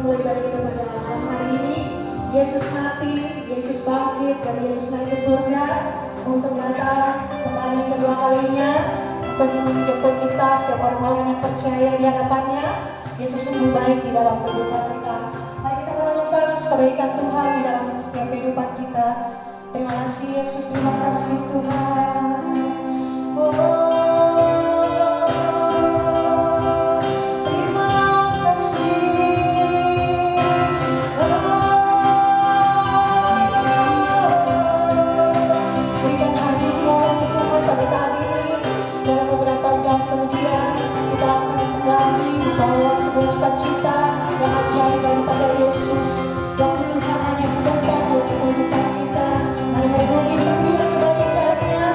memulai ibadah kita pada malam hari ini. Yesus mati, Yesus bangkit, dan Yesus naik ke surga untuk datang kembali kedua kalinya untuk menjemput kita, setiap orang-orang yang percaya di hadapannya. Yesus sungguh baik di dalam kehidupan kita. Mari kita merenungkan kebaikan Tuhan di dalam setiap kehidupan kita. Terima kasih Yesus, terima kasih Tuhan. Sebuah sukacita yang ajaib daripada Yesus. Waktu Tuhan hanya sebentar untuk kehidupan kita. Mari merenungi setiap kebaikan-Nya,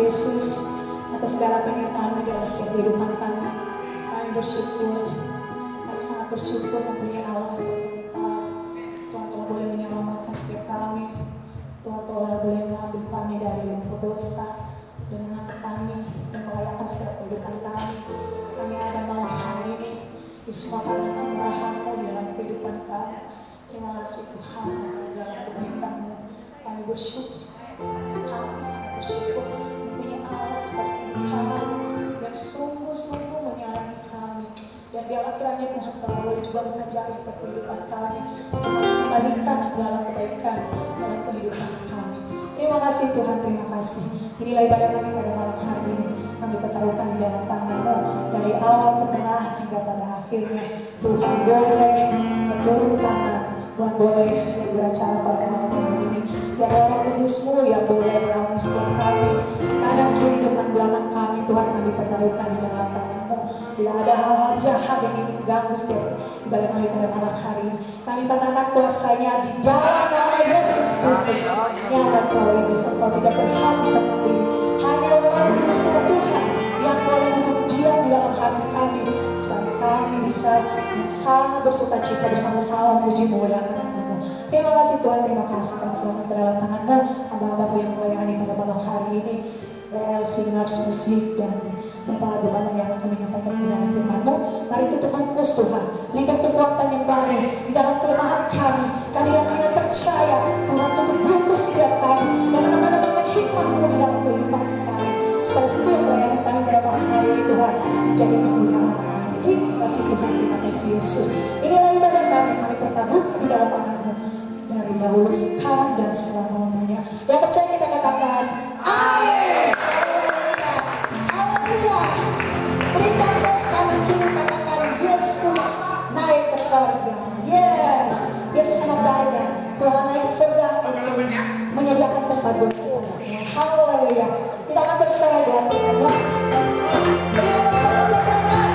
Yesus, atas segala penyertaan-Mu dalam setiap kehidupan kami. Kami bersyukur, kami sangat bersyukur mempunyai Allah seperti Engkau. Tuhan telah boleh menyelamatkan setiap kami. Tuhan telah boleh mengambil kami dari lumpur dosa dan mengangkat kami dan melayakan setiap kehidupan kami. Kami ada malam hari ini, semua karena kemurahan-Mu di dalam kehidupan kami. Terima kasih Tuhan atas segala kebaikan-Mu. Kami bersyukur, kami sangat bersyukur mempunyai Allah seperti Engkau yang sungguh-sungguh menyayangi kami. Dan biarlah kiranya Tuhan telah boleh juga mengajari setiap kehidupan kami untuk mengembalikan segala kebaikan dalam kehidupan kami. Terima kasih Tuhan, terima kasih. Inilah ibadah kami pada malam hari ini. Kami pertaruhkan di dalam tangan-Mu dari awal, pertengahan hingga pada akhirnya. Tuhan boleh berturun tangan, Tuhan boleh beracara pada malam hari ini. Biar Roh Kudus-Mu yang boleh merawat setiap kami, kanan kiri depan belakang kami. Tuhan kami pertaruhkan di dalam tangan-Mu. Bila ada hal-hal jahat yang ingin mengganggu setiap ibadah kami pada malam hari ini, kami katakan kuasanya di dalam nama Yesus Kristus. Nyata Kau yang bisa, Kau tidak berhak di tempat ini. Hanya Roh Kudus-Mu Tuhan yang boleh diam di dalam hati kami, supaya kami bisa yang sangat bersuka cita bersama-sama memuji muliakan nama-Mu. Terima kasih Tuhan, terima kasih. Kami serahkan ke dalam tangan-Mu hamba-hamba-Mu yang melayani pada malam hari ini. Bel, singers, musik, dan Bapak Gembala yang akan menyampaikan kebenaran firman-Mu. Mari tutup bungkus Tuhan, berikan kekuatan yang baru di dalam kelemahan kami. Kami yakin dan percaya Tuhan tutup bungkus setiap kami dan menambahkan hikmat-Mu di dalam kehidupan kami, supaya setiap pelayanan kami pada malam hari ini Tuhan menjadi kemuliaan. Terima kasih Tuhan, terima kasih Yesus. Inilah ibadah kami, kami pertaruhkan di dalam tangan-Mu dari dahulu, sekarang, dan selama-lamanya. Yang percaya kita katakan amin. Haleluya. Berikan bos kanan kiri, katakan Yesus naik ke surga. Yes, Yesus sangat baik. Tuhan naik ke surga untuk menyediakan tempat buat kita semua. Haleluya. Kita akan berserah dengan Tuhan. Berikan tepuk tangan buat Tuhan.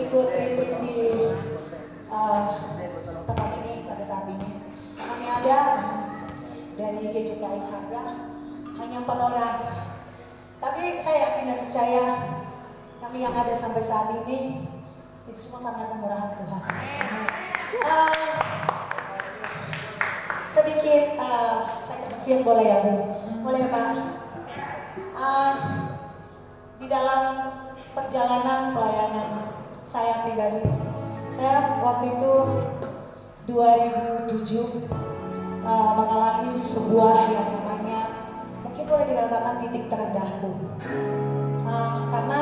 ikut retreat di tempat ini pada saat ini. Kami ada dari GJKI Haga hanya 4 orang. Tapi saya yakin dan percaya kami yang ada sampai saat ini itu semua karena kemurahan Tuhan. Sedikit saya kesaksian boleh ya Bu? Boleh ya Pak? Di dalam perjalanan pelayanan saya pribadi, saya waktu itu 2007 mengalami sebuah yang namanya mungkin boleh dikatakan titik terendahku, karena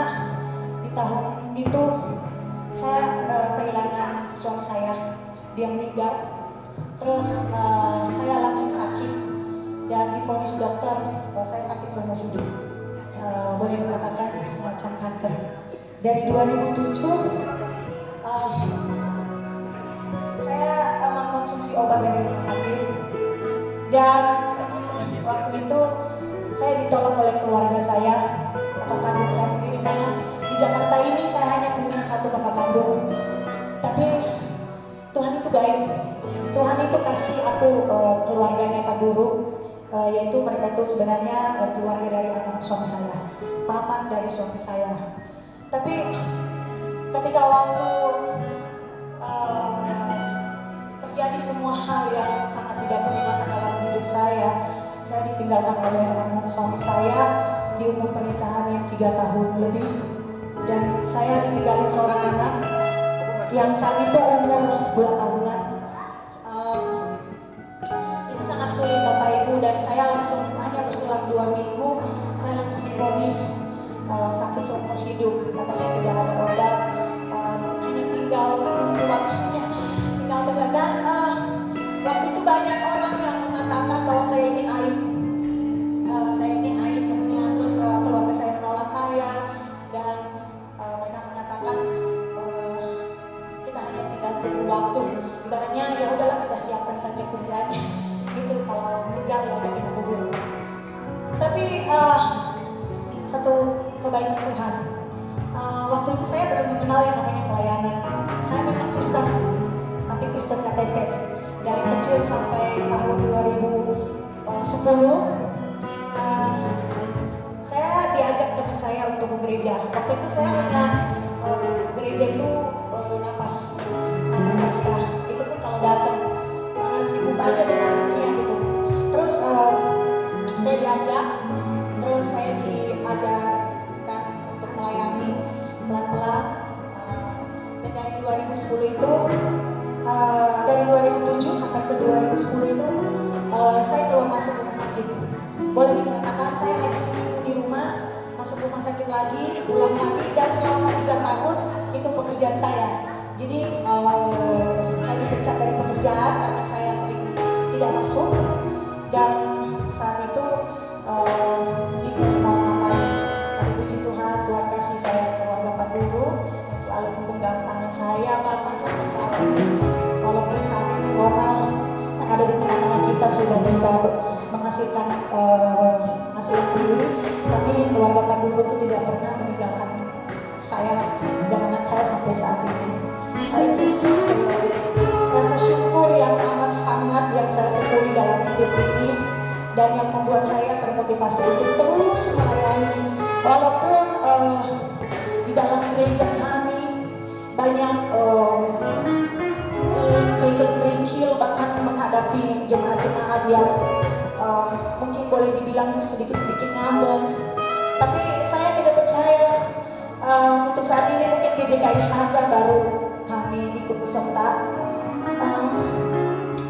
di tahun itu saya kehilangan suami saya, dia meninggal. Terus saya langsung sakit dan divonis dokter saya sakit seumur hidup, boleh dikatakan semacam kanker. Dari 2007 saya mengkonsumsi obat dari rumah sakit, dan waktu itu saya ditolong oleh keluarga saya, kakak kandung saya sendiri, karena di Jakarta ini saya hanya punya 1 kakak kandung. Tapi Tuhan itu baik. Tuhan itu kasih aku keluarganya Pak Duru, yaitu mereka itu sebenarnya keluarga dari almarhum suami saya, paman dari suami saya. Tapi ketika waktu terjadi semua hal yang sangat tidak menyenangkan dalam hidup saya ditinggalkan oleh almarhum suami saya di umur pernikahan yang 3 tahun lebih, dan saya ditinggalin seorang anak yang saat itu umur 2 tahunan. Itu sangat sulit Bapak Ibu, dan saya langsung hanya berselang 2 minggu saya langsung divonis sakit seumur hidup, katanya tidak ada obat, hanya tinggal menunggu waktunya, tinggal begadang. Waktu itu banyak orang yang mengatakan bahwa saya ini aib, terus keluarga saya menolak saya, dan mereka mengatakan kita hanya tinggal tunggu waktu, ibaratnya ya udahlah kita siapkan saja kuburannya, gitu, kalau meninggal ya udah kita kubur. Tapi satu kebaikan Tuhan, waktu itu saya belum mengenal yang namanya pelayanan. Saya memang Kristen, tapi Kristen KTP. Dari kecil sampai tahun 2010 saya diajak teman saya untuk ke gereja. Waktu itu saya hanya gereja itu napas Paskah, itu pun kalau datang sibuk aja dengan dunia gitu. Terus saya diajak, terus saya diajarkan untuk melayani pelan-pelan, dan dari 2010 itu dari 2007 sampai ke 2010 itu saya keluar masuk rumah sakit. Boleh dikatakan saya hanya seminggu di rumah, masuk rumah sakit lagi, pulang lagi, dan selama 3 tahun itu pekerjaan saya. Jadi saya dipecat dari pekerjaan karena saya sering tidak masuk, dan saat itu bingung mau ngapain. Tapi puji Tuhan, Tuhan kasih saya keluarga Pak Duru yang selalu menggenggam tangan saya bahkan sampai saat ini. Walaupun saat ini Ronald yang ada di tengah-tengah kita sudah bisa menghasilkan penghasilan sendiri, tapi keluarga Pak Duru itu tidak pernah meninggalkan saya dan anak saya sampai saat ini. Itu rasa syukur yang amat sangat yang saya syukuri dalam hidup ini, dan yang membuat saya termotivasi untuk terus melayani. Walaupun di dalam gereja kami banyak kerikil-kerikil, bahkan menghadapi jemaat-jemaat yang mungkin boleh dibilang sedikit-sedikit ngambek. Tapi saya tidak percaya untuk saat ini mungkin GJKI Haga baru kami ikut serta.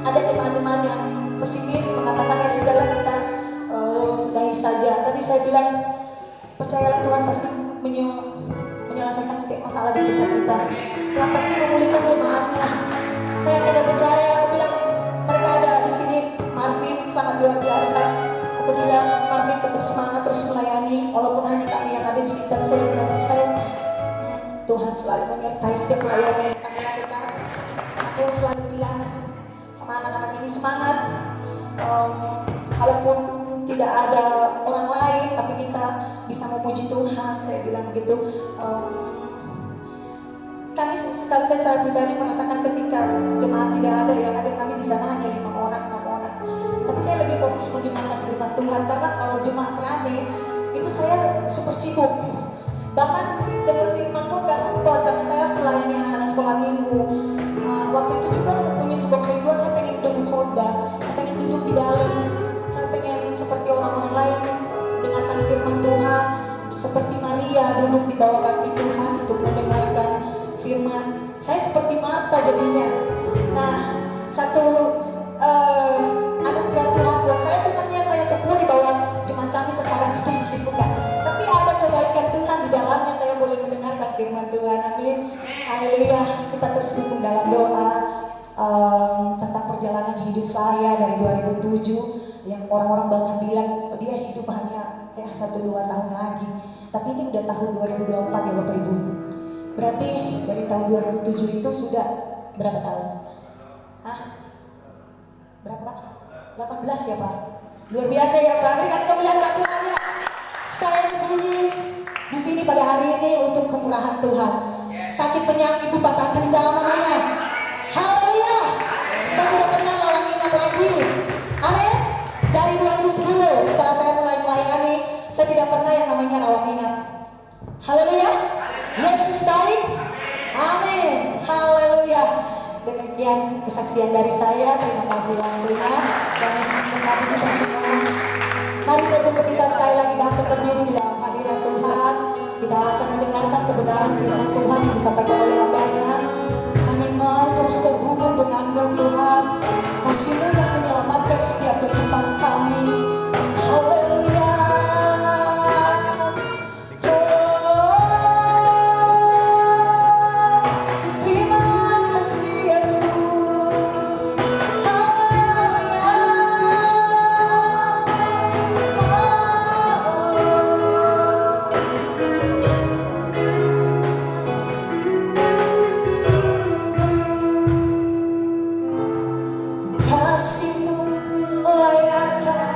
Ada jemaat-jemaat yang pesimis mengatakan ya sudahlah kita sudahi saja. Tapi saya bilang percayalah, Tuhan pasti menyelesaikan setiap masalah di tempat kita. Tuhan pasti memulihkan jemaatnya. Saya tidak percaya. Aku bilang mereka ada di sini. Marvin sangat luar biasa. Aku bilang Marvin tetap semangat terus melayani, walaupun hanya kami yang ada di sini. Tapi saya bilang percaya Tuhan selalu menyertai setiap pelayanan yang kami lakukan. Aku selalu bilang sama anak-anak ini semangat. Walaupun tidak ada orang lain, tapi kita bisa memuji Tuhan. Saya bilang begitu. Kami sekali saya secara pribadi merasakan ketika jemaat tidak ada, yang ada kami di sana hanya 5 orang, 6 orang. Tapi saya lebih fokus mendengarkan firman Tuhan, karena kalau jemaat rame itu saya super sibuk. Bahkan dengan firman pun gak sempat, karena saya melayani anak-anak sekolah minggu. Waktu itu juga mempunyai sebuah kerinduan, saya pengen dengar khotbah, saya pengen duduk di dalam, saya pengen seperti orang-orang lain mendengarkan firman Tuhan, seperti Maria duduk di bawah kaki Tuhan untuk mendengarkan firman. Saya seperti Marta jadinya. Nah, satu anugerah Tuhan buat saya, bukannya saya syukuri bahwa jemaat kami sekarang sedikit, bukan, tapi ada kebaikan Tuhan di dalamnya. Saya boleh mendengarkan firman Tuhan. Amin, haleluya. Kita terus dukung dalam doa tentang perjalanan hidup saya dari 2007, yang orang-orang bahkan bilang dia hidup hanya 1-2 tahun lagi, tapi ini udah tahun 2024 ya Bapak Ibu. Berarti dari tahun 2007 itu sudah berapa tahun? Berapa Pak? 18 ya Pak? Luar biasa ya Pak, berikan kemuliaan bagi Tuhan. Saya berdiri di sini pada hari ini untuk kemurahan Tuhan. Sakit penyakit itu patahkan di dalam namanya. Haleluya. Saya tidak pernah lawan ingat lagi. Amin. Dari 2010 setelah saya mulai melayani, saya tidak pernah yang namanya rawat inap. Haleluya. Yesus baik. Amin. Haleluya. Demikian kesaksian dari saya. Terima kasih waktunya. Dan memberkati kita semua. Mari saya jemput kita sekali lagi bangkit berdiri di dalam hadirat Tuhan. Kita akan mendengarkan kebenaran firman Tuhan yang disampaikan oleh Abahnya. Kami mau terus terhubung dengan-Mu Tuhan. Kasih-Mu yang menyelamatkan setiap kehidupan kami. Haleluya. Kasih-Mu layakkan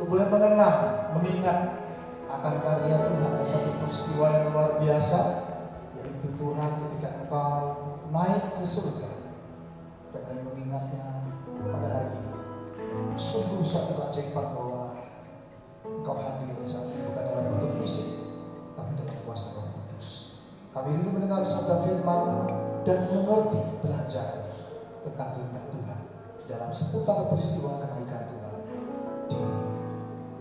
untuk boleh mengenang, mengingat akan karya Tuhan dan satu peristiwa yang luar biasa, yaitu Tuhan ketika Engkau naik ke surga dan kami mengingatnya pada hari ini. Sungguh suatu keajaiban bahwa Engkau hadir saat ini bukan dalam bentuk fisik, tapi dalam kuasa Roh Kudus. Kami rindu mendengar sabda firman dan mengerti, belajar tentang kehendak Tuhan di dalam seputar peristiwa kenaikan Tuhan di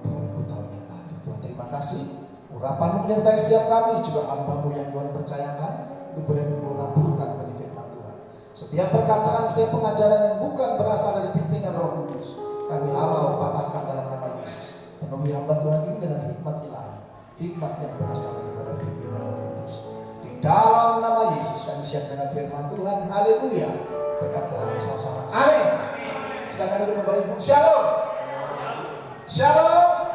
2000 tahun yang lalu. Tuhan terima kasih. Urapan menyertai setiap kami, juga hamba-Mu yang Tuhan percayakan untuk boleh menaburkan benih firman Tuhan. Setiap perkataan, setiap pengajaran yang bukan berasal dari pimpinan Roh Kudus, kami halau patahkan dalam nama Yesus. Penuhi hamba Tuhan ini dengan hikmat ilahi, hikmat yang berasal daripada pimpinan Roh Kudus. Di dalam nama Yesus kami siap dengan firman Tuhan. Haleluya. Berkata sama-sama amin. Silakan duduk Bapak Ibu. Shalom. Shalom.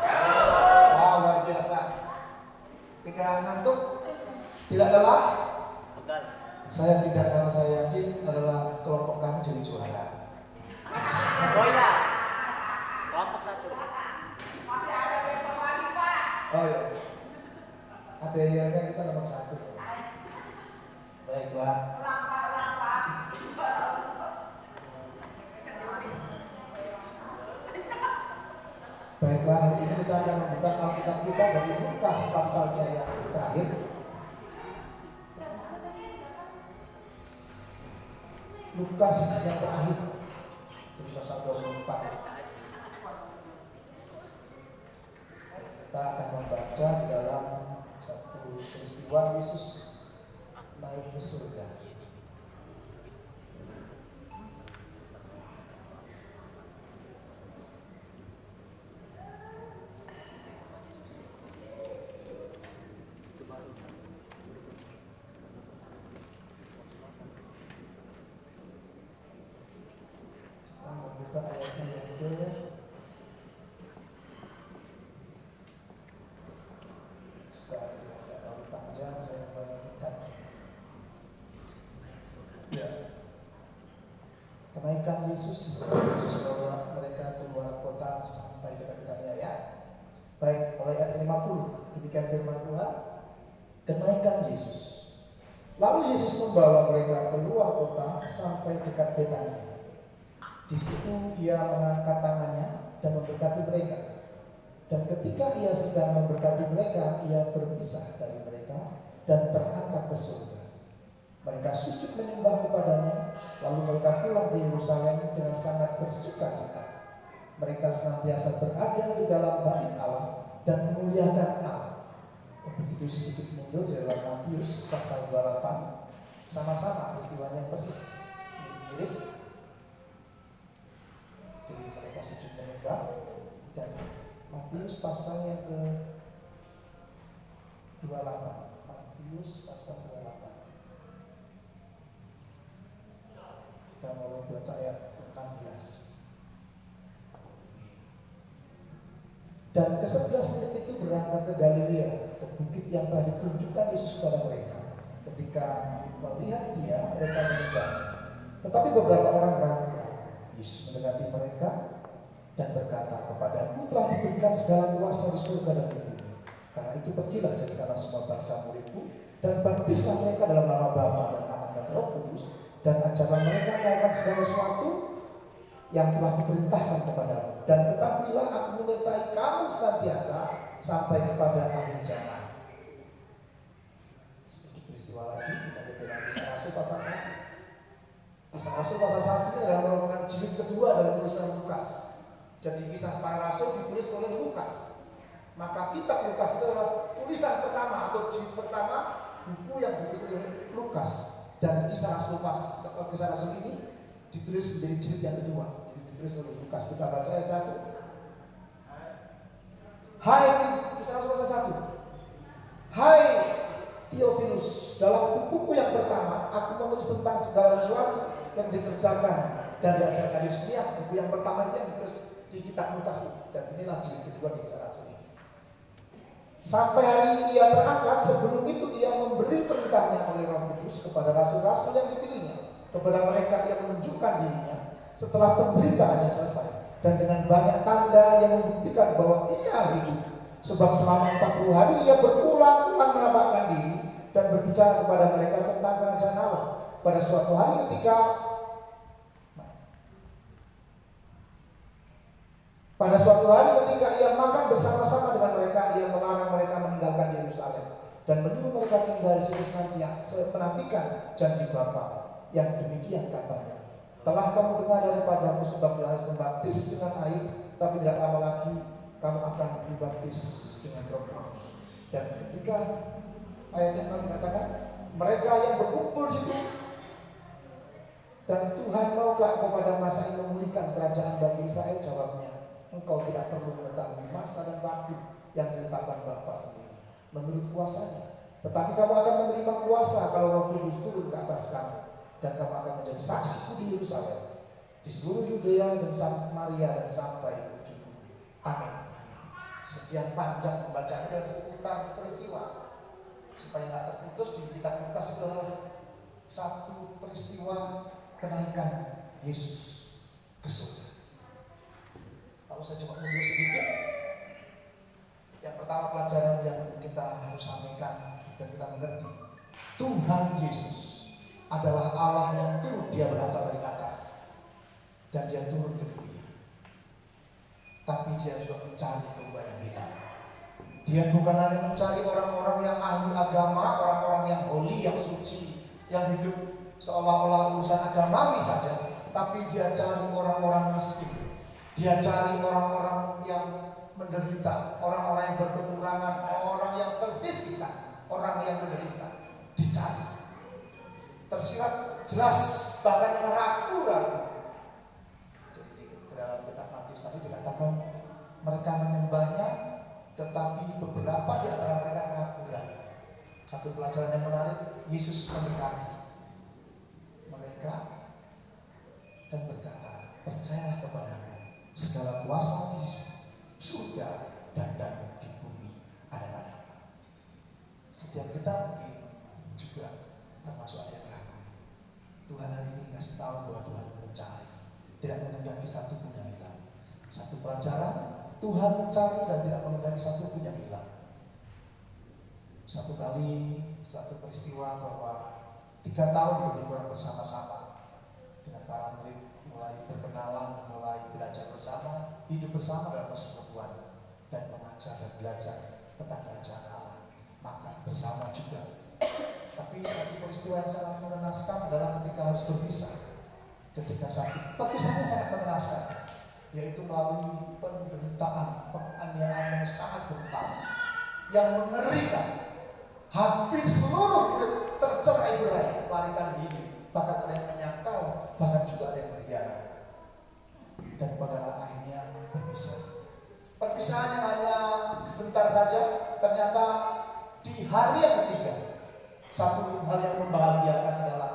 Wow, luar biasa. Tidak ngantuk, tidak lelah. Saya tidak, karena saya yakin adalah kelompok kami jadi juara. Oh ya, kelompok satu. Masih ada besok lagi, Pak. Oh iya, ATL-nya kita nomor 1. Baiklah. Baiklah, hari ini kita akan membuka Alkitab kita dari Lukas pasalnya yang terakhir. Lukas yang terakhir, pasal 24. Kita akan membaca di dalam satu peristiwa Yesus naik ke surga. Kita membuka ayatnya yang ke panjang, saya bagikan. Ya. Kenaikan Yesus membawa mereka keluar kota sampai dekat Betania. Baik, mulai ayat 50. Demikian firman Tuhan. Kenaikan Yesus. Lalu Yesus membawa mereka keluar kota sampai dekat Betania. Di situ ia mengangkat tangannya dan memberkati mereka. Dan ketika ia sedang memberkati mereka, ia berpisah dari mereka dan terangkat ke surga. Mereka sujud menyembah kepadanya, lalu mereka pulang ke Yerusalem dengan sangat bersukacita. Mereka senantiasa berada di dalam bait Allah dan memuliakan Allah. Untuk itu sedikit mundur di dalam Matius pasal 28, sama-sama peristiwanya persis mirip. Jadi mereka sujud menyembah, dan Matius pasal yang ke 28. Matius pasal 28. Kita mulai baca ayat 16. Dan ke-11 menit itu berangkat ke Galilea, ke bukit yang telah ditunjukkan Yesus kepada mereka. Ketika melihat dia, mereka menyembahnya. Tetapi beberapa orang ragu. Yesus mendekati mereka dan berkata, kepadamu telah diberikan segala kuasa di surga dan di bumi. Karena itu pergilah jadikanlah semua bangsa muridku dan baptislah mereka dalam nama Bapa dan Anak dan Roh Kudus, dan ajarlah mereka melakukan segala sesuatu yang telah diperintahkan kepadamu. Dan ketahuilah aku menyertai kamu senantiasa sampai kepada akhir zaman. Sedikit peristiwa lagi, kita lihat dalam Kisah Rasul pasal 1. Kisah Rasul pasal 1 ini adalah merupakan jilid kedua dalam tulisan Lukas. Jadi kisah para rasul ditulis oleh Lukas. Maka kitab Lukas itu adalah tulisan pertama atau jilid pertama buku yang ditulis oleh Lukas. Dan kisah Rasul ini ditulis menjadi jilid yang kedua. Jadi ditulis oleh Lukas. Kita baca ayat 1. Hai, kisah Rasul pasal 1. Hai Theophilus, dalam bukuku yang pertama aku menulis tentang segala sesuatu yang dikerjakan dan diajarkan Yesus. Ini buku yang pertama yang ditulis di kitab Lukas, dan inilah jilid kedua di kisah Rasul ini. Sampai hari ini ia terangkat, sebelum itu ia memberi perintahnya oleh Roh Kudus kepada rasul-rasul yang dipilihnya. Kepada mereka ia menunjukkan dirinya setelah pemberitaannya selesai. dan dengan banyak tanda yang membuktikan bahwa ia hidup. Sebab selama 40 hari ia berulang-ulang menampakkan diri dan berbicara kepada mereka tentang kerajaan Allah. Pada suatu hari ketika ia makan bersama-sama dengan mereka, ia melarang mereka meninggalkan Yerusalem dan menyuruh mereka tinggal di situ menantikan janji Bapa. Yang demikian katanya, telah kamu dengar daripadaku sebab Yohanes membaptis dengan air, tapi tidak lama lagi kamu akan dibaptis dengan Roh Kudus. Dan ketika ayat yang kami katakan, mereka yang berkumpul di situ, dan Tuhan maukah engkau pada masa ini memulihkan kerajaan bagi Israel? Jawabnya, engkau tidak perlu mengetahui masa dan waktu yang ditetapkan Bapa sendiri menurut kuasanya. Tetapi kamu akan menerima kuasa kalau Roh Kudus turun ke atas kamu, dan kamu akan menjadi saksiku di Yerusalem, di seluruh Yudea dan Samaria dan sampai ke ujung bumi. Amin. Sekian panjang pembacaan dan seputar peristiwa supaya nggak terputus di kitab Lukas itu satu peristiwa kenaikan Yesus ke surga. Lalu saya coba mundur sedikit. Yang pertama pelajaran yang kita harus sampaikan dan kita mengerti, Tuhan Yesus adalah Allah yang turun, dia berasal dari atas dan dia turun ke dunia. Tapi dia juga mencari domba yang hilang. Dia bukan hanya mencari orang-orang yang ahli agama, orang-orang yang holy, yang suci, yang hidup seolah-olah urusan agamawi saja, tapi dia cari orang-orang miskin. Dia cari orang-orang yang menderita, orang-orang yang berkekurangan, orang yang tersisihkan, orang yang menderita. Dicari. Tersirat jelas, bahkan yang ragu-ragu. Jadi di dalam kitab Matius tadi dikatakan mereka menyembahnya, tetapi beberapa di antara mereka ragu-ragu. Satu pelajaran yang menarik, Yesus mendekati mereka dan berkata, percayalah kepadaku, segala kuasa di surga dan di bumi ada padaku. Setiap kita mungkin juga termasuk ada yang ragu. Tuhan hari ini kasih tahu bahwa Tuhan mencari, tidak mengendaki satu pun yang hilang. Satu pelajaran, Tuhan mencari dan tidak mengendaki satu pun yang hilang. Satu kali, satu peristiwa bahwa 3 tahun lebih kurang bersama-sama dengan para murid, mulai berkenalan, mulai belajar bersama, hidup bersama dalam persekutuan dan mengajar dan belajar tentang kerajaan Allah, makan bersama juga. Tapi satu peristiwa yang sangat mengenaskan adalah ketika harus berpisah. Ketika sakit, perpisahannya sangat mengenaskan, yaitu melalui penderitaan, penganiayaan yang sangat brutal, yang mengerikan. Hampir seluruh murid tercerai-berai, melarikan diri, bahkan ada yang menyangkal, bahkan juga ada yang berkhianat. Dan pada akhirnya berpisah. Perpisahannya hanya sebentar saja. Ternyata di hari yang ketiga, satu hal yang membahagiakan adalah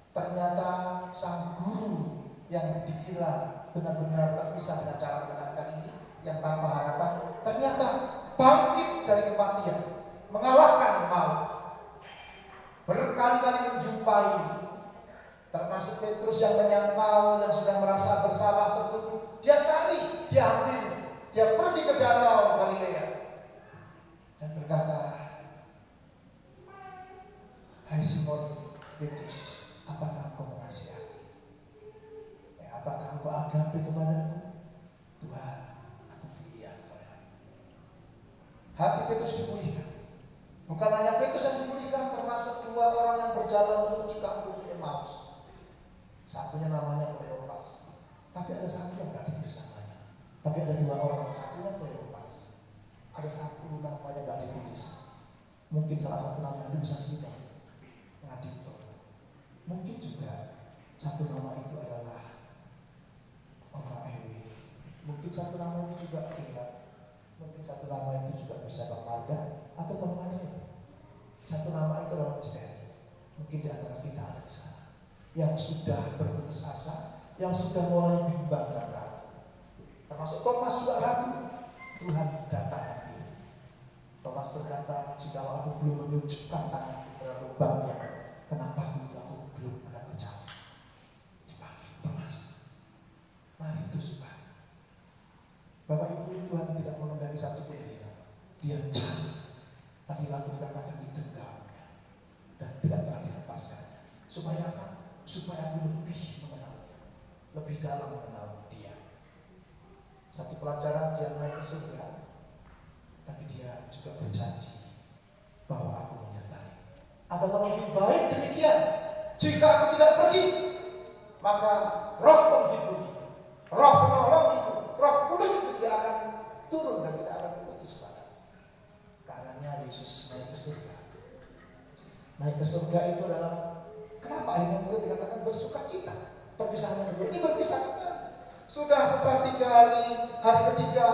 ternyata sang guru yang dikira benar-benar terpisah dengan cara mengenaskan ini, yang tanpa harapan, ternyata bangkit dari kematian, mengalahkan maut. Berkali-kali menjumpai, termasuk Petrus yang menyangkal, yang sudah merasa bersalah tertuduh. Dia cari, dia ambil, dia pergi ke danau Galilea dan berkata, hai Simon Petrus, apakah engkau mengasihi aku? Apakah engkau agape kepadaku? Tuhan, aku filia kepadamu. Hati Petrus dipulihkan. Bukan hanya Petrus yang dipulihkan, termasuk 2 orang yang berjalan menuju kampung Emmaus. Satunya namanya Kleopas, tapi ada satu yang gak ditulis namanya. Tapi ada 2 orang, satunya Kleopas, ada satu namanya gak ditulis. Mungkin salah satu nama itu bisa Simon Ngadito. Mungkin juga satu nama itu adalah orang Ewi. Mungkin satu nama itu juga Kira. Mungkin satu nama itu juga bisa Bang Marga atau Bang Mario. Satu nama itu adalah misteri. Mungkin di antara kita ada di sana yang sudah berputus asa, yang sudah mulai bimbang dan ragu. Termasuk Thomas juga ragu. Tuhan datang ambil. Thomas berkata, jika aku belum menunjukkan tangan pada lubangnya, kenapa aku belum akan percaya? Dipanggil Thomas, mari teruskan. dia cari. Tadi lagu dikatakan digenggamnya dan tidak pernah dilepaskannya. Supaya apa? Supaya aku lebih mengenalnya, lebih dalam mengenal dia. Satu pelajaran, dia naik ke surga, tapi dia juga berjanji bahwa aku menyertai. Adalah lebih baik demikian. Jika aku tidak pergi, maka roh penghibur itu, roh penolong itu, roh kudus itu tidak akan turun dan tidak akan putus padamu. Karenanya Yesus naik ke surga. Naik ke surga itu adalah kenapa akhirnya murid dikatakan bersuka cita. Perpisahan yang kedua ini berpisah kembali. Sudah setelah 3 hari ketiga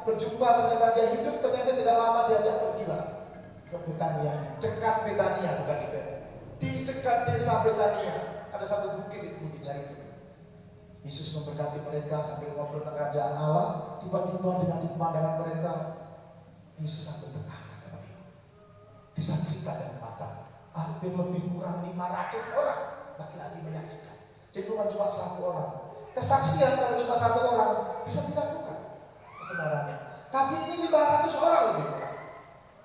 berjumpa, ternyata dia hidup, ternyata tidak lama diajak pergi ke Betania, dekat Betania, bukan di Bet. Di dekat desa Betania ada satu bukit, itu Bukit Zaitun. Yesus memberkati mereka sambil ngobrol tentang kerajaan Allah. Tiba-tiba dengan pemandangan mereka, Yesus sampai terangkat kepada mereka. Disaksikan dengan mata, hampir lebih kurang 500 orang laki-laki menyaksikan. Jadi bukan cuma 1 orang. Kesaksian kalau cuma 1 orang bisa dilakukan kebenarannya. Tapi ini 500 orang lebih kurang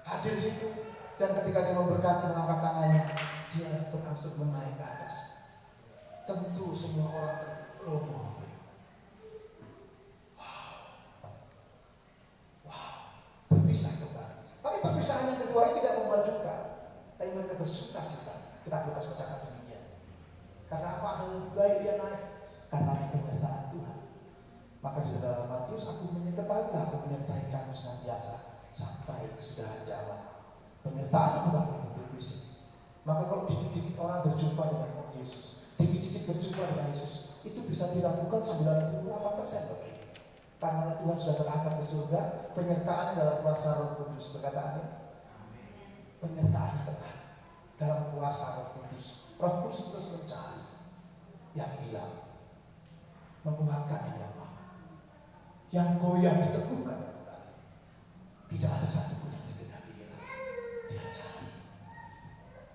hadir di situ. Dan ketika dia memberkati, mengangkat tangannya, dia berangsur menaik ke atas. Tentu semua orang terlomo. Wow, berpisah kembali. Tapi perpisahan yang kedua ini tidak membuat duka, tapi mereka bersuka cita. Kita Lukas bercakap demikian. Karena apa? Lebih baik dia naik. Karena itu penyertaan Tuhan. Maka di dalam Matius, aku menyertai kamu senantiasa sampai kesudahan zaman. Penyertaan bukan bentuk fisik. Maka kalau dikit-dikit orang berjumpa dengan Yesus, dikit-dikit berjumpa dengan Yesus, itu bisa dilakukan 98%. Karena Tuhan sudah terangkat ke surga, penyertaannya dalam kuasa Roh Kudus. Perkataannya, penyertaannya tetap dalam kuasa Roh Kudus. Roh Kudus terus mencari yang hilang, menguatkan yang lemah, yang goyah diteguhkan kembali. Tidak ada satupun yang dikenali hilang. Dia cari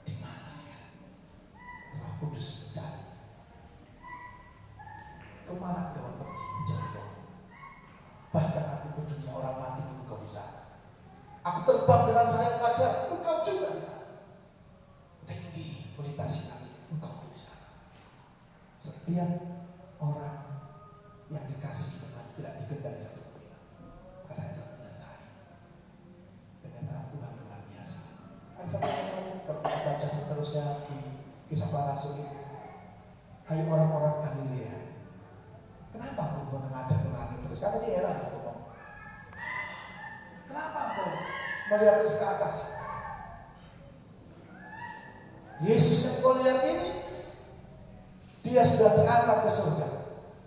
di mana dia. Roh Kudus mencari. Kemana kau pergi mencari kau? Bahkan aku ke dunia orang mati, engkau di sana. Aku terbang dengan sayap raja, engkau juga di sana. Tinggi melintasi langit, engkau di sana. Setiap orang yang dikasih Tuhan tidak dikendali satu pun. Karena itu menyertai. Penyertaan Tuhan luar biasa. Ada satu kali kalau kita baca seterusnya di Kisah Para Rasul itu, hai orang-orang Galilea, kenapa aku menengadah ke langit terus? Kata dia heran, aku ngomong, kenapa kau melihat terus ke atas? Yesus yang kau lihat ini, dia sudah terangkat ke surga.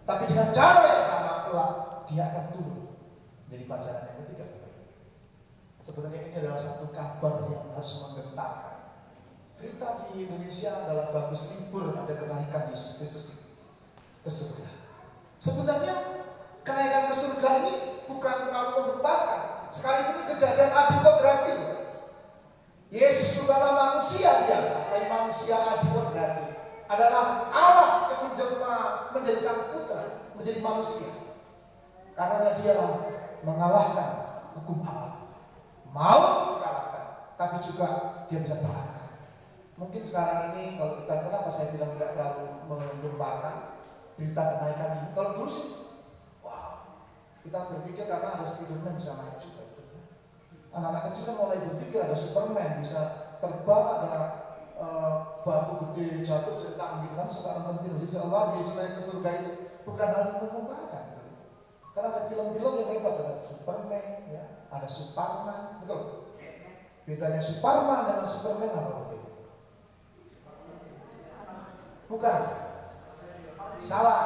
Tapi dengan cara yang sama kelak dia akan turun. Jadi pelajaran yang ketiga, sebenarnya ini adalah satu kabar yang harus menggentarkan. Berita di Indonesia adalah bagus, libur ada kenaikan Yesus Kristus ke surga. Sebenarnya kenaikan ke surga ini bukan terlalu menggemparkan. Sekalipun kejadian adikodrati. Yesus bukanlah manusia biasa, tapi manusia adikodrati. Adalah Allah yang menjelma menjadi sang putra, menjadi manusia. Karena dia mengalahkan hukum Allah. Maut dikalahkan, tapi juga dia bisa terangkat. Mungkin sekarang ini kalau kita, kenapa saya bilang tidak terlalu menggemparkan berita kenaikan ini? Kalau dulu sih, wow, kita berpikir karena ada Spiderman bisa naik juga. Anak-anak kecil kan mulai berpikir ada Superman bisa terbang, ada batu gede jatuh serta gitu kan, suka nonton film. Jadi Allah Yesus naik ke surga itu bukan hal yang mengembangkan gitu. Karena ada film-film yang hebat, ada Superman, ya, ada Superman, betul. Bedanya Superman dengan Superman apa begitu? Bukan, salah.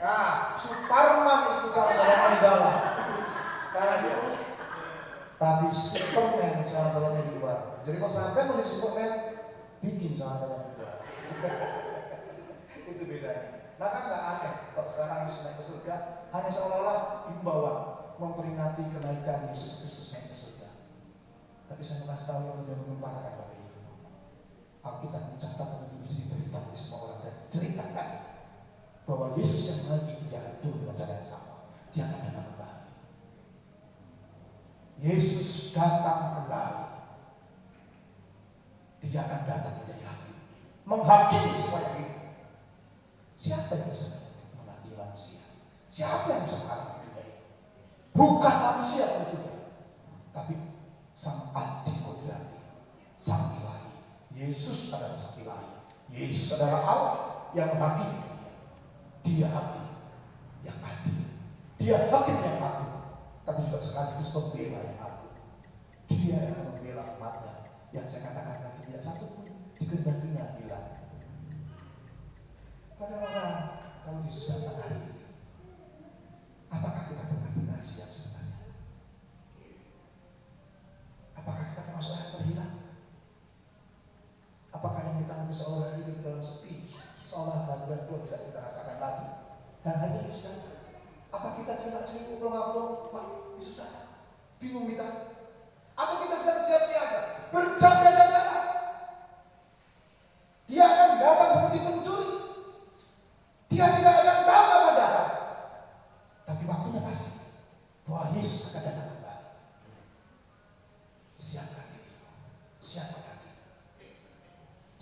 Nah, Superman itu cara dalam di dalam, salah dia. Tapi Superman cara dalamnya di luar. Jadi kalau sampai menjadi Superman, bikin cara dalam di luar. Itu bedanya. Maka nggak aneh kalau sekarang Yesus naik ke surga, hanya seolah-olah imbauan memperingati kenaikan Yesus Kristus naik ke surga. Tapi saya mau kasih tahu yang lebih menggemparkan Bapak Ibu. Alkitab mencatat menjadi berita bagi semua orang dan ceritakan bahwa Yesus yang naik itu dia akan turun dengan cara yang sama. Dia akan datang kembali. Yesus datang kembali. Dia akan datang menjadi hakim, menghakimi semua yang hidup. Siapa yang bisa menghakimi manusia? Siapa yang bisa menghakimi dunia ini? Bukan manusia pun juga, tapi Sang Adi Kodrati, Sang Ilahi. Yesus adalah Sang Ilahi. Yesus adalah Allah yang menghakimi dunia. Dia hakim yang adil. Dia hakim yang adil, tapi juga sekaligus pembela yang adil. Dia yang akan membela umatnya. Yang saya katakan tadi, tidak satu pun dikehendakinya hilang. Pada orang, kalau Yesus datang hari ini, apakah kita benar-benar siap sebenarnya? Apakah kita termasuk yang terhilang? Apakah yang kita ambil seolah hidup dalam sepi, seolah kehadiran Tuhan tidak kita rasakan lagi? Dan hari ini Yesus datang. Apa kita cuma sibuk belum? Wah, Yesus datang. Bingung kita. Atau kita sedang siap-siaga, berjaga-jaga. Dia akan datang seperti pencuri. Dia tidak akan tahu apa datang. Tapi waktunya pasti bahwa Yesus akan datang kembali. Siapkan diri, siapkan hati.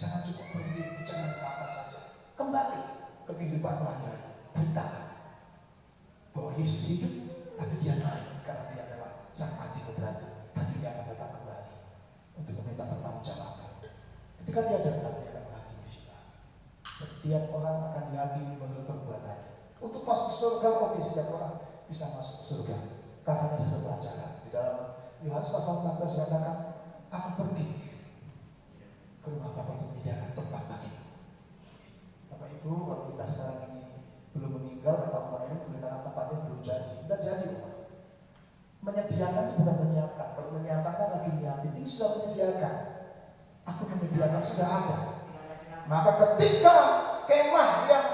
Jangan cukup berhenti, jangan ke atas saja. Kembali ke kehidupan bahagia. Beritakan bahwa Yesus hidup, tapi dia naik karena dia adalah Sang Adi Kodrati. Tapi dia akan datang kembali untuk meminta pertanggungjawaban. Ketika dia datang, dia akan menghakimi kita. Setiap orang akan dihakimi menurut perbuatannya. Untuk masuk surga, oke, setiap orang bisa masuk surga. Karena ada satu pelajaran di dalam Yohanes pasal 16 dikatakan, aku pergi ke rumah Bapa untuk menyediakan tempat bagi. Bapak Ibu, kalau kita sekarang ini belum meninggal atau apa ini, karena tempatnya belum jadi, tidak jadi. Menyediakan itu bukan menyiapkan. Kalau menyiapkan kan lagi nyiapin, ini sudah menyediakan. Aku menyediakan, sudah ada. Maka ketika kemah yang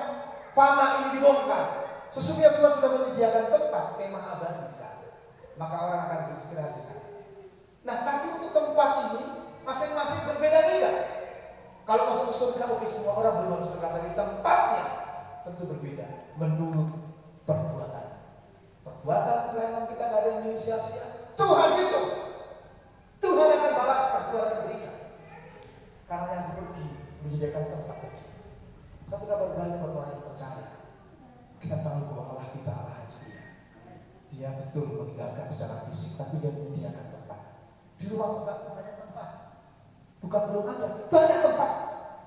fana ini dibongkar, sesungguhnya Tuhan sudah menyediakan tempat kemah abadi di sana. Maka orang akan beristirahat di sana. Nah, tapi untuk tempat ini masing-masing berbeda-beda. Kalau masuk ke surga, oke, semua orang boleh masuk surga, tapi tempatnya tentu berbeda menurut perbuatan. Perbuatan pelayanan kita gak ada yang sia-sia. Tuhan itu, Tuhan akan balaskan, Tuhan akan berikan. Karena yang pergi menyediakan tempat bagi. Satu kabar baik buat orang yang percaya. Kita tahu bahwa Allah kita Allah yang setia. Dia betul meninggalkan secara fisik, tapi dia menyediakan tempat. Di rumah bukan banyak tempat. Bukan belum ada, banyak tempat.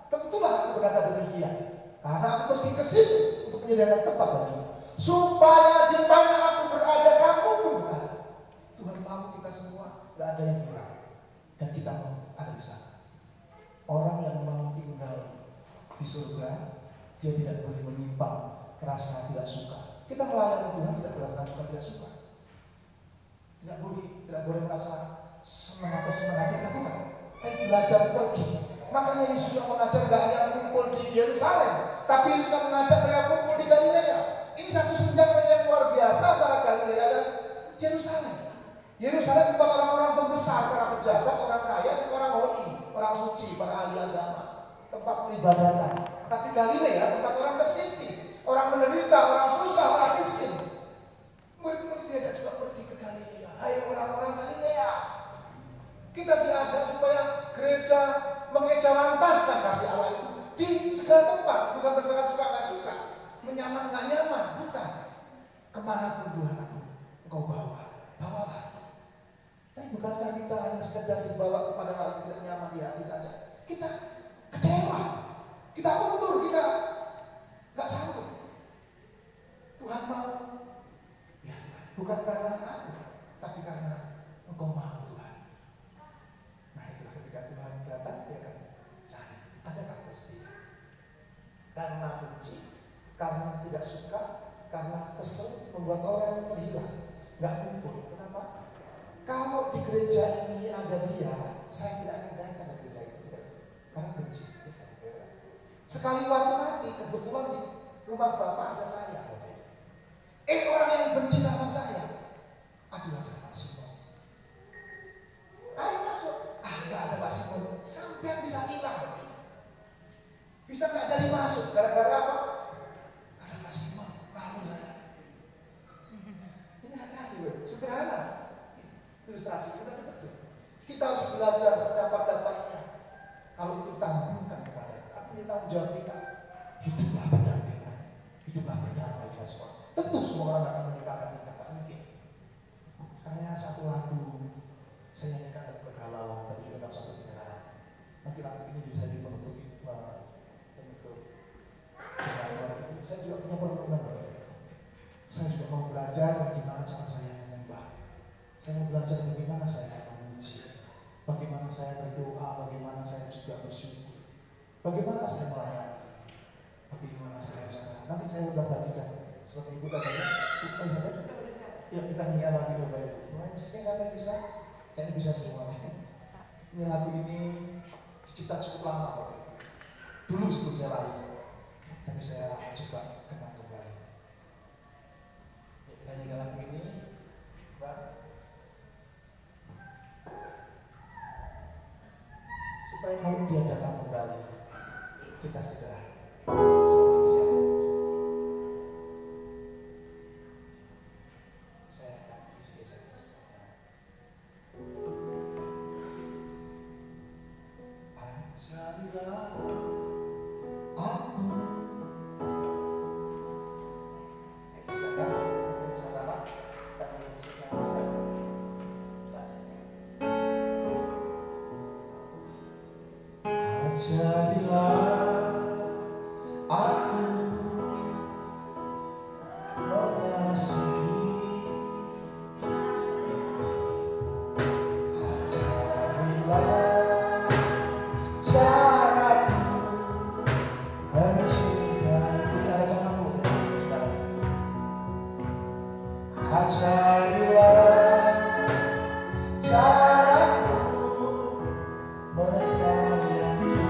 Tentulah aku berkata demikian. Karena aku pergi ke situ untuk menyediakan tempat bagimu. Supaya di mana aku berada, kamu pun berada. Tuhan tahu kita semua tidak ada yang hilang. Dan kita mau ada di sana. Orang yang mau tinggal di surga, dia tidak boleh menyimpang rasa tidak suka. Kita melayani Tuhan tidak berdasarkan suka tidak suka. Tidak boleh merasa senang atau semangat, kita bukan. Belajar pergi. Makanya Yesus juga mengajar gak hanya kumpul di Yerusalem, tapi Yesus juga mengajak mereka kumpul di Galilea. Ini satu senjata yang luar biasa antara Galilea dan Yerusalem. Yerusalem tempat orang-orang pembesar, para pejabat, orang kaya, dan orang holi, orang suci, para ahli agama, tempat peribadatan. Tapi Galilea tempat orang tersisih, orang menderita, orang susah, orang miskin. Murid-murid diajak juga pergi ke Galilea. Hai orang-orang Galilea, kita diajak supaya gereja mengejawantakan kasih Allah itu di segala tempat, bukan berdasarkan suka nggak suka, menyaman nggak nyaman, bukan. Kemanapun Tuhan engkau bawalah. Tapi bukankah kita hanya sekedar dibawa kepada hal yang tidak nyaman di hati saja? Kita kecewa, kita mundur, kita nggak sanggup. Tuhan mau, ya bukan karena aku, tapi karena engkau mau Tuhan. Nah itu ketika Tuhan datang, dia akan cari, adakah peristiwa? Karena benci, karena tidak suka, karena kesel, membuat orang terhilang, nggak kumpul. Kenapa? Kalau di gereja ini ada dia, saya tidak akan datang ke gereja itu. Karena benci, kesel. Sekali waktu nanti, kebetulan di rumah Bapak ada saya. Orang yang benci sama saya, aduh ada Pak Simon. Ayo masuk. Nggak ada Pak Simon. Sampai bisa hilang. Bisa nggak jadi masuk. Gara-gara apa? Ada Pak Simon. Malu lah. Ini hati-hati, sederhana. Ilustrasi kita betul. Kita harus belajar sedapat-dapatnya. Kalau itu tanggungan kepada, artinya tanggung jawab kita. Hiduplah berdampingan, hiduplah berdamai dengan semua. Tentu semua orang akan menyukakan kita, tak mungkin. Karena satu lagu saya nyanyikan lagu kegalauan, tapi juga dalam satu penyerahan. Nanti lagu ini bisa dipenutup untuk kegalauan ini. Saya juga punya perlindungan. Saya juga mau belajar bagaimana cara saya menyembah. Saya mau belajar bagaimana saya memuji, bagaimana saya berdoa, bagaimana saya juga bersyukur, bagaimana saya melayani, bagaimana saya cara. Nanti saya udah bagikan seperti ibu tadi. Yuk kita nyanyi lagi Bapak Ibu. Mungkin sampai bisa, kayaknya bisa semuanya. Ini lagu ini dicipta cukup lama Bapak Ibu. Dulu sebelum saya lahir, tapi saya coba kenang kembali. Yuk kita nyanyi lagu ini, Mbak. Supaya kalau dia datang kembali, kita sudah semakin siap. Saya akan geser. Ajarilah aku. Silakan, sama-sama. Kita beri musiknya sama-sama. Ajarilah aku mengasihi, ajarilah caraku mencintai. Ini ada caraku ya. Ajarilah caraku menyayangi.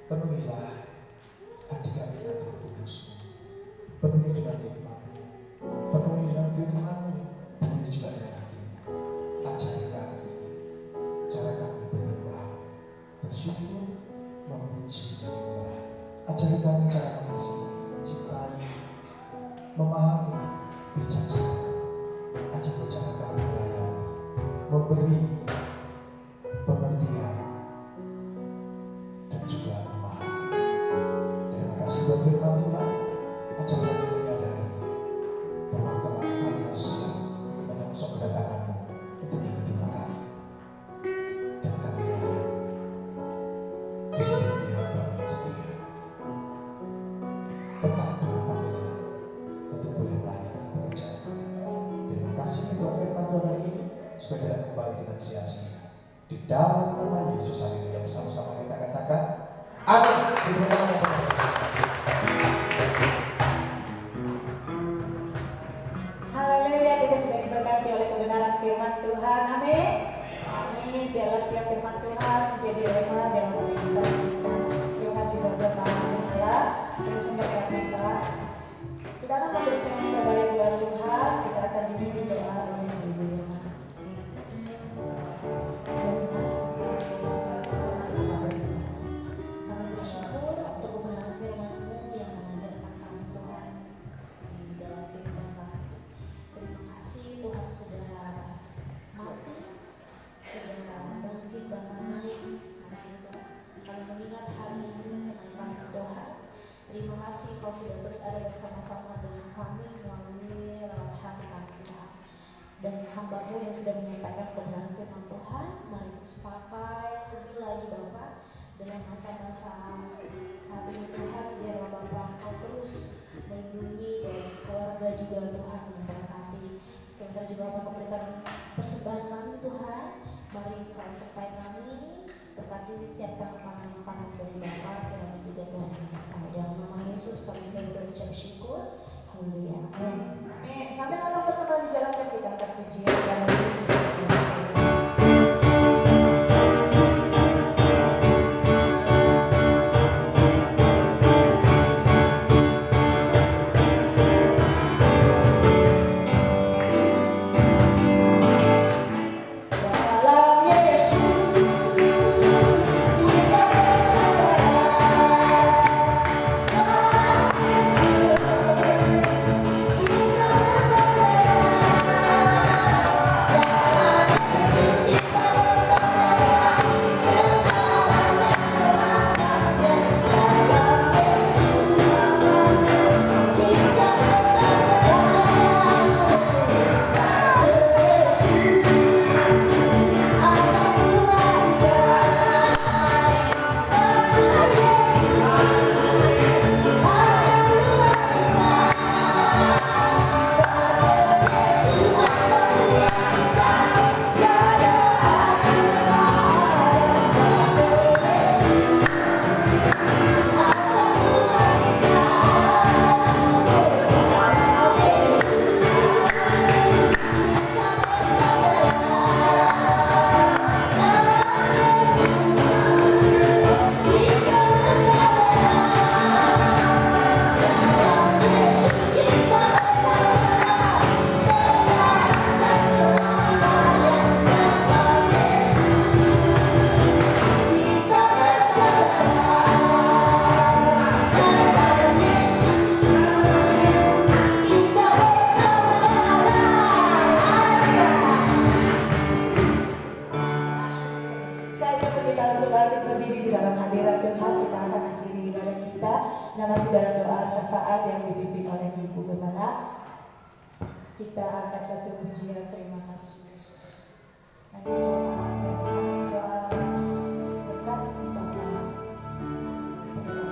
Penuhilah hati kami dengan Roh Kudus-Mu. Penuhi dengan hikmat-Mu. Penuhi dengan firman-Mu. Penuhi juga dengan hati-Mu. Ajari kami cara kami berdoa, bersyukur, memuji dan menyembah. Ajari kami cara mengasihi, mencintai, memahami, bijaksana. Ajari cara kami melayani, memberi pengertian, dan juga memahami. Terima kasih buat firman Tuhan. Ajar kami menyadari bahwa kelak kami harus siap menyongsong kedatangan-Mu untuk yang kedua kali. Dan kami layak di sini hamba-Mu yang setia. Tetap dengan panggilan untuk boleh melayani dan bekerja. Terima kasih untuk firman Tuhan hari ini supaya tidak kembali dengan sia-sia. Di dalam nama Yesus hari ini yang sama-sama kita katakan amin. Terima kasih. Haleluya, kita sudah diberkati oleh kebenaran firman Tuhan. Amin. Amin. Biarlah setiap firman Tuhan menjadi rema dalam kehidupan kita. Terima kasih Bapak Allah. Terus memberkati Pak. Kita akan memberikan yang terbaik buat Tuhan. Kita akan dipimpin doa oleh Ibu Irma. Kami bersyukur untuk kebenaran firman-Mu yang mengajarkan kami Tuhan di dalam kehidupan kami. Terima kasih Tuhan sudah mati, sudah bangkit bahkan naik Tuhan. Kami mengingat hari ini kenaikan Tuhan. Terima kasih Kau sudah terus ada bersama-sama dengan kami melalui lewat hati kami Tuhan. Dan hamba-Mu yang sudah menyampaikan kebenaran firman Tuhan, mari terus pakai lebih lagi Bapak dalam masa-masa saat ini Tuhan. Biarlah Bapak Kau terus melindungi dan keluarga juga Tuhan memberkati. Sehingga juga Bapak berikan persembahan kami Tuhan. Mari Kau sertai kami, berkati setiap tangan-tangan yang akan memberi Bapak. Kiranya juga Tuhan yang menyertai. Dalam nama Yesus kami sudah berucap syukur. Haleluya. Amin. Amin. Sampai datang bersama di jalan kita angkat pujian dalam Yesus Kristus. Dalam Yesus kita bersama. Dalam Yesus kita angkat satu pujian terima kasih Yesus. Nanti doa berkat Bapak bersama.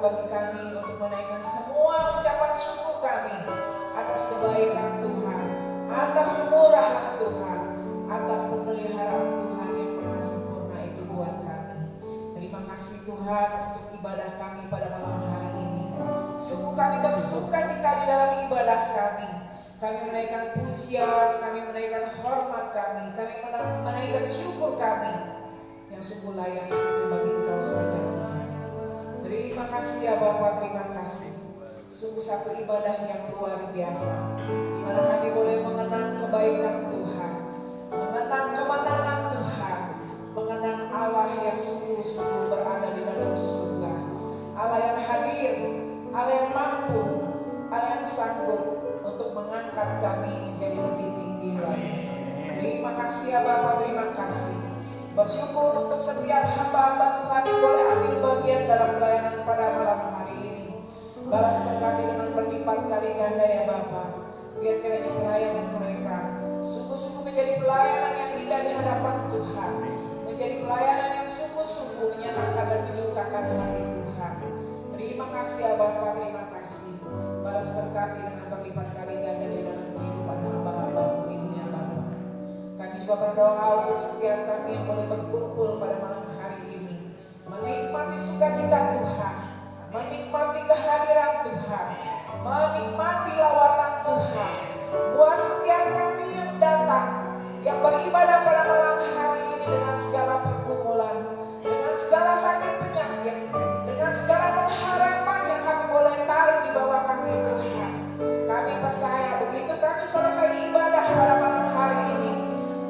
Bagi kami untuk menaikkan semua ucapan syukur kami atas kebaikan Tuhan, atas kemurahan Tuhan, atas pemeliharaan Tuhan yang maha sempurna itu buat kami. Terima kasih Tuhan untuk ibadah kami pada malam hari ini. Sungguh kami bersuka cita di dalam ibadah kami. Kami menaikkan pujian, kami menaikkan hormat kami menaikkan syukur kami yang sungguh layak bagi Engkau saja Tuhan. Terima kasih ya Bapak, terima kasih. Sungguh satu ibadah yang luar biasa, di mana kami boleh mengenang kebaikan Tuhan, mengenang kemenangan Tuhan, mengenang Allah yang sungguh-sungguh berada di dalam surga, Allah yang hadir, Allah yang mampu, Allah yang sanggup untuk mengangkat kami menjadi lebih tinggi lagi. Terima kasih ya Bapak, terima kasih. Bersyukur untuk setiap hamba-hamba Tuhan yang boleh ambil bagian dalam pelayanan pada malam hari ini. Balas berkati dengan berlipat kali ganda ya Bapa. Biar kiranya pelayanan mereka sungguh-sungguh menjadi pelayanan yang indah di hadapan Tuhan, menjadi pelayanan yang sungguh-sungguh menyenangkan dan menyukakan hati Tuhan. Terima kasih ya Bapa, terima kasih. Balas berkati dengan berlipat kali ganda di dalam kehidupan hamba-hamba ini ya Bapa. Kami juga berdoa untuk setiap kami yang boleh berkumpul pada malam hari ini, menikmati sukacita Tuhan, menikmati kehadiran Tuhan, menikmati lawatan Tuhan. Buat setiap kami yang datang, yang beribadah pada malam hari ini dengan segala pergumulan, dengan segala sakit penyakit, dengan segala pengharapan yang kami boleh taruh di bawah kaki Tuhan. Kami percaya begitu kami selesai ibadah pada malam hari ini,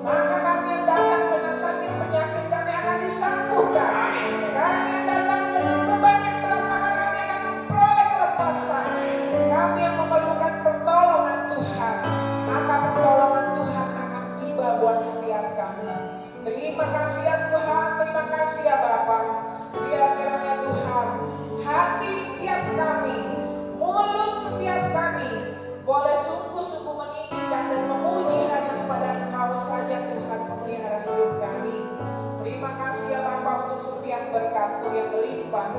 maka kami yang datang dengan sakit penyakit kami akan disembuhkan. Kami yang datang dengan beban yang berat maka kami akan memperoleh kelepasan. Kami yang memerlukan pertolongan Tuhan, maka pertolongan Tuhan akan tiba buat setiap kami. Terima kasih ya Tuhan, terima kasih ya Bapa. Biar kiranya Tuhan, hati setiap kami, mulut setiap kami boleh sungguh-sungguh meninggikan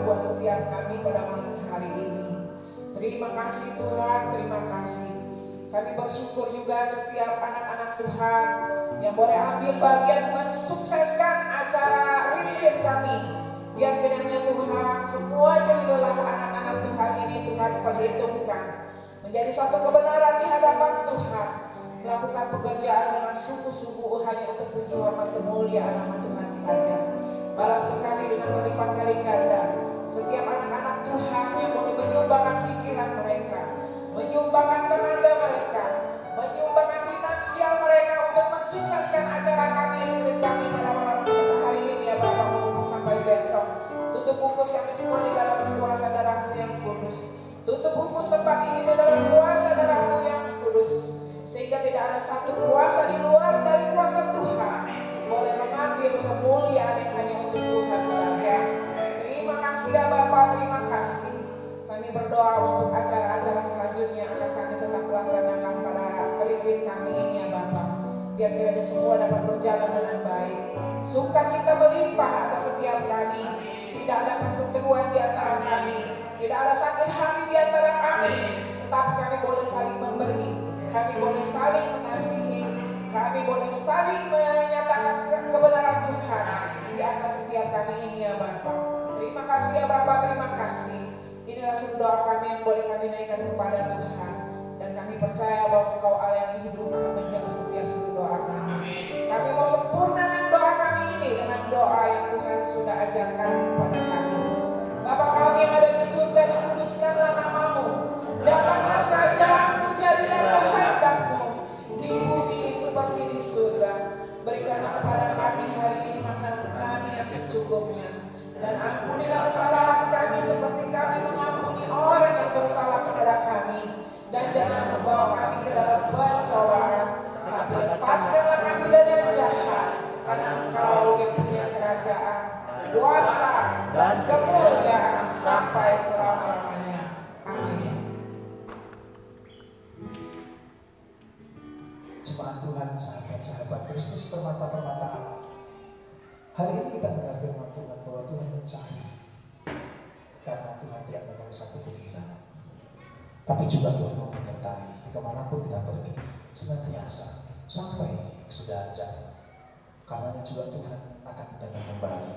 buat setiap kami pada malam hari ini. Terima kasih Tuhan, terima kasih. Kami bersyukur juga setiap anak-anak Tuhan yang boleh ambil bagian mensukseskan acara retreat kami. Biar kiranya Tuhan semua jerih lelah anak-anak Tuhan ini Tuhan perhitungkan menjadi satu kebenaran di hadapan Tuhan. Melakukan pekerjaan dengan sungguh-sungguh hanya untuk puji hormat kemuliaan nama Tuhan saja. Balas berkati dengan berlipat kali ganda setiap anak-anak Tuhan yang boleh menyumbangkan pikiran mereka, menyumbangkan tenaga mereka, menyumbangkan finansial mereka untuk mensukseskan acara kami, retreat kami pada malam hari ini ya Bapak, maupun sampai besok. Tutup bungkus kami semua di dalam kuasa darah-Mu yang kudus. Tutup bungkus tempat ini di dalam kuasa darah-Mu yang kudus, sehingga tidak ada satu kuasa di luar dari kuasa Tuhan boleh mengambil kemuliaan yang hanya untuk Tuhan saja. Terima kasih ya Bapak, terima kasih. Kami berdoa untuk acara-acara selanjutnya akan kami tetap melaksanakan pada retreat kami ini ya Bapak. Biar kiranya semua dapat berjalan dengan baik. Sukacita melimpah atas setiap kami. Tidak ada perseteruan di antara kami. Tidak ada sakit hati di antara kami. Tetapi kami boleh saling memberi. Kami boleh saling mengasihi. Kami boleh saling menyatakan kebenaran Tuhan di atas setiap kami ini ya Bapak. Terima kasih ya Bapak, terima kasih. Inilah seluruh doa kami yang boleh kami naikkan kepada Tuhan. Dan kami percaya bahwa Engkau Allah yang hidup akan menjawab setiap seluruh doa kami. Kami mau sempurnakan doa kami ini dengan doa yang Tuhan sudah ajarkan kepada kami. Bapa kami yang ada di surga, dikuduskanlah nama-Mu. Datanglah kerajaan-Mu, jadilah kehendak-Mu di bumi seperti di surga. Berikanlah kepada kami hari ini makanan kami yang secukupnya. Dan ampunilah kesalahan kami seperti kami mengampuni orang yang bersalah kepada kami. Dan jangan membawa kami ke dalam pencobaan, tapi lepaskanlah kami dari yang jahat. Karena Engkau yang punya kerajaan, kuasa, dan kemuliaan sampai selama-lamanya. Amin. Jemaat Tuhan, sahabat-sahabat Kristus, permata-permata Allah. Hari ini kita mendengar firman Tuhan bahwa Tuhan mencari, karena Tuhan tidak mengenal satu kehilangan. Tapi juga Tuhan mau menyertai kemanapun kita pergi, senantiasa sampai kesudahan jalan. Karenanya juga Tuhan akan datang kembali.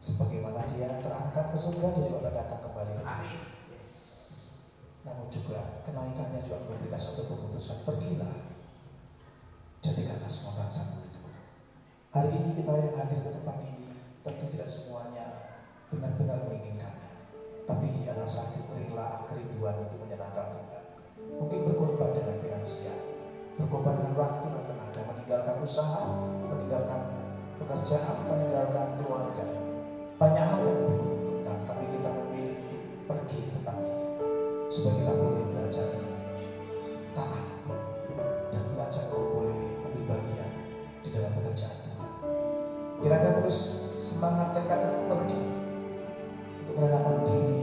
Sebagaimana Dia terangkat ke surga, Dia juga akan datang kembali ke bumi. Namun juga kenaikannya juga memberikan satu keputusan, pergilah, jadikanlah semua bangsa itu. Hari ini kita yang hadir ke tempat ini tentu tidak semuanya benar-benar menginginkannya, tapi adalah satu kerelaan, kerinduan untuk menyenangkan Tuhan. Mungkin berkorban dengan finansial, berkorban dengan waktu dan tenaga, meninggalkan usaha, meninggalkan pekerjaan, meninggalkan keluarga. Banyak hal yang menguntungkan, tapi kita memilih untuk pergi ke tempat ini supaya kita boleh belajar taat dan belajar boleh ambil bagian di dalam pekerjaan Tuhan. Kiranya terus semangat tekad untuk pergi, untuk merelakan diri,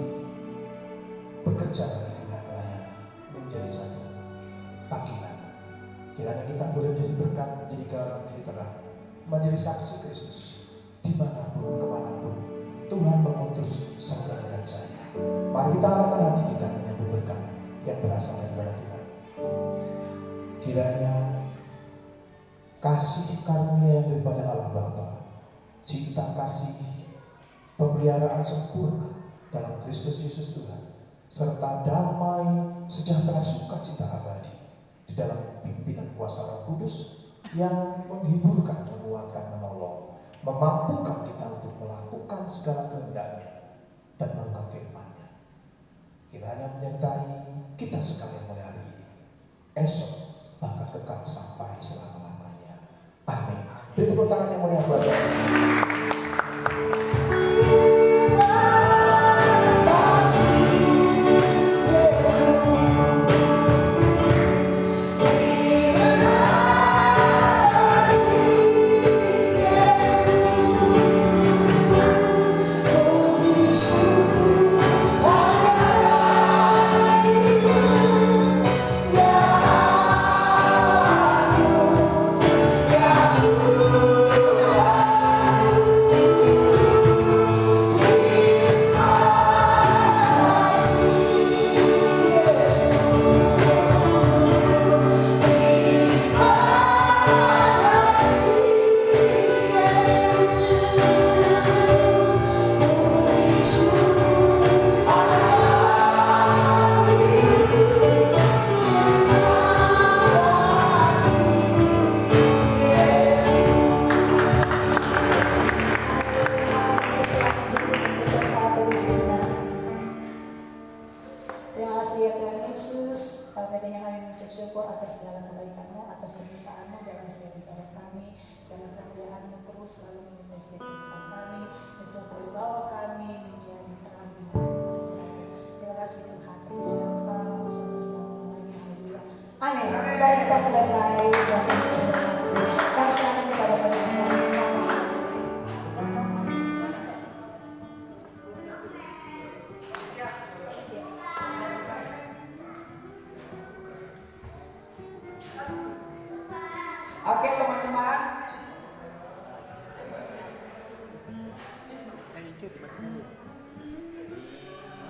bekerja lagi dengan melayani, menjadi satu panggilan. Kiranya kita boleh menjadi berkat, menjadi garam, menjadi terang, menjadi saksi Kristus dimanapun, kemanapun Tuhan mengutus saudara dan saya. Mari kita arahkan hati kita menyambut berkat yang berasal daripada Tuhan. Kiranya kasih karunia yang daripada Allah Bapa, cinta kasih, pemeliharaan sempurna dalam Kristus Yesus Tuhan, serta damai, sejahtera, sukacita abadi di dalam pimpinan kuasa Roh Kudus yang menghiburkan, menguatkan, menolong, memampukan kita untuk melakukan segala kehendaknya dan melakukan firman-Nya. Kiranya menyertai kita sekalian mulai hari ini, esok, bahkan kekal sampai selama-lamanya. Amin. Beri tepuk tangan yang mulia buat Tuhan. bersyukur atas segala kebaikan-Mu, atas kebiasaan-Mu dalam setiap ibadah kami, dalam kemuliaan-Mu terus selalu menyertai setiap kehidupan kami, dan Tuhan boleh bawa kami menjadi terang di mana. Terima kasih Tuhan, terpuji Engkau sampai selama-lamanya. Haleluya. Amin. Baik, kita selesai. Terima kasih. Dan selamat kepada